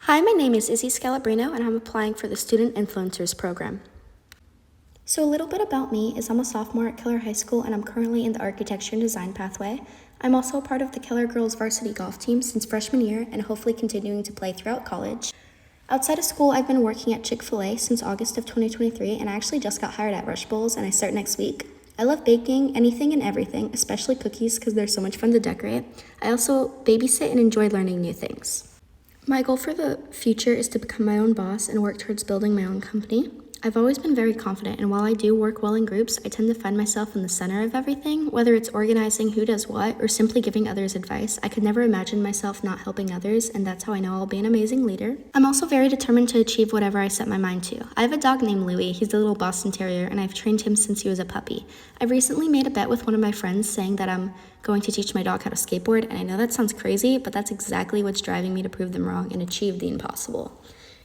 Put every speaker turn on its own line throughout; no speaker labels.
Hi, my name is Izzy Scalabrino, and I'm applying for the Student Influencers Program. So a little bit about me is I'm a sophomore at Keller High School, and I'm currently in the Architecture and Design pathway. I'm also a part of the Keller Girls varsity golf team since freshman year and hopefully continuing to play throughout college. Outside of school, I've been working at Chick-fil-A since August of 2023, and I actually just got hired at Rush Bowls, and I start next week. I love baking anything and everything, especially cookies because they're so much fun to decorate. I also babysit and enjoy learning new things. My goal for the future is to become my own boss and work towards building my own company. I've always been very confident, and while I do work well in groups, I tend to find myself in the center of everything. Whether it's organizing who does what or simply giving others advice, I could never imagine myself not helping others, and that's how I know I'll be an amazing leader. I'm also very determined to achieve whatever I set my mind to. I have a dog named Louie. He's a little Boston Terrier, and I've trained him since he was a puppy. I've recently made a bet with one of my friends saying that I'm going to teach my dog how to skateboard, and I know that sounds crazy, but that's exactly what's driving me to prove them wrong and achieve the impossible.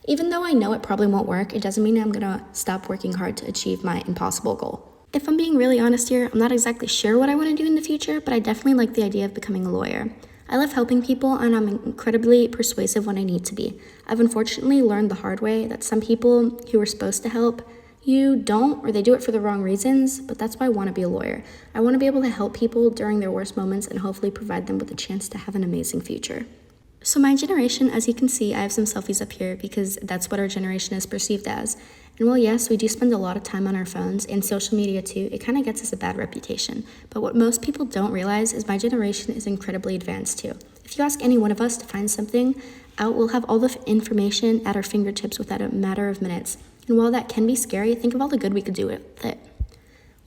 Even though I know it probably won't work, it doesn't mean I'm gonna stop working hard to achieve my impossible goal. If I'm being really honest here, I'm not exactly sure what I want to do in the future, but I definitely like the idea of becoming a lawyer. I love helping people, and I'm incredibly persuasive when I need to be. I've unfortunately learned the hard way that some people who are supposed to help you don't, or they do it for the wrong reasons, but that's why I want to be a lawyer. I want to be able to help people during their worst moments and hopefully provide them with a chance to have an amazing future. So my generation, as you can see, I have some selfies up here because that's what our generation is perceived as. And while yes, we do spend a lot of time on our phones and social media too, it kind of gets us a bad reputation. But what most people don't realize is my generation is incredibly advanced too. If you ask any one of us to find something out, we'll have all the information at our fingertips within a matter of minutes. And while that can be scary, think of all the good we could do with it.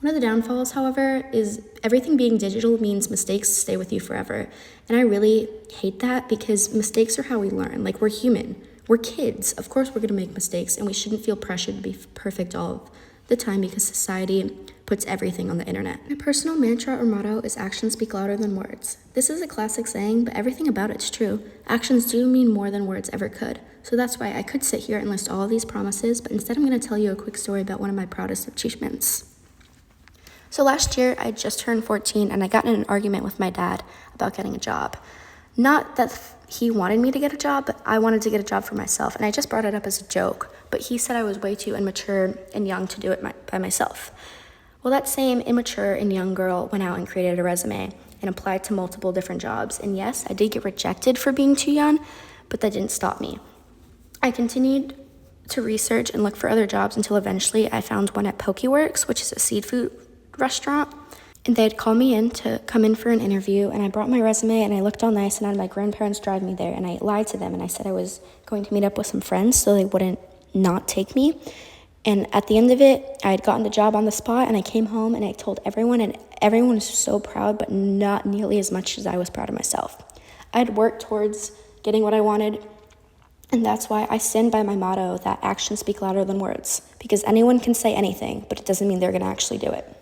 One of the downfalls, however, is everything being digital means mistakes stay with you forever. And I really hate that because mistakes are how we learn. Like, we're human. We're kids. Of course we're going to make mistakes, and we shouldn't feel pressured to be perfect all of the time because society puts everything on the internet. My personal mantra or motto is actions speak louder than words. This is a classic saying, but everything about it's true. Actions do mean more than words ever could. So that's why I could sit here and list all of these promises, but instead I'm going to tell you a quick story about one of my proudest achievements. So last year, I just turned 14, and I got in an argument with my dad about getting a job. Not that he wanted me to get a job, but I wanted to get a job for myself, and I just brought it up as a joke. But he said I was way too immature and young to do it by myself. Well, that same immature and young girl went out and created a resume and applied to multiple different jobs. And yes, I did get rejected for being too young, but that didn't stop me. I continued to research and look for other jobs until eventually I found one at Pokeworks, which is a seafood restaurant, and they had called me in to come in for an interview, and I brought my resume and I looked all nice and I had my grandparents drive me there, and I lied to them and I said I was going to meet up with some friends so they wouldn't not take me. And at the end of it, I had gotten the job on the spot, and I came home and I told everyone, and everyone was so proud, but not nearly as much as I was proud of myself. I had worked towards getting what I wanted, and that's why I stand by my motto that actions speak louder than words, because anyone can say anything, but it doesn't mean they're going to actually do it.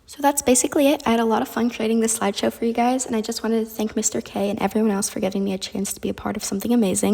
So that's basically it. I had a lot of fun creating this slideshow for you guys, and I just wanted to thank Mr. K and everyone else for giving me a chance to be a part of something amazing.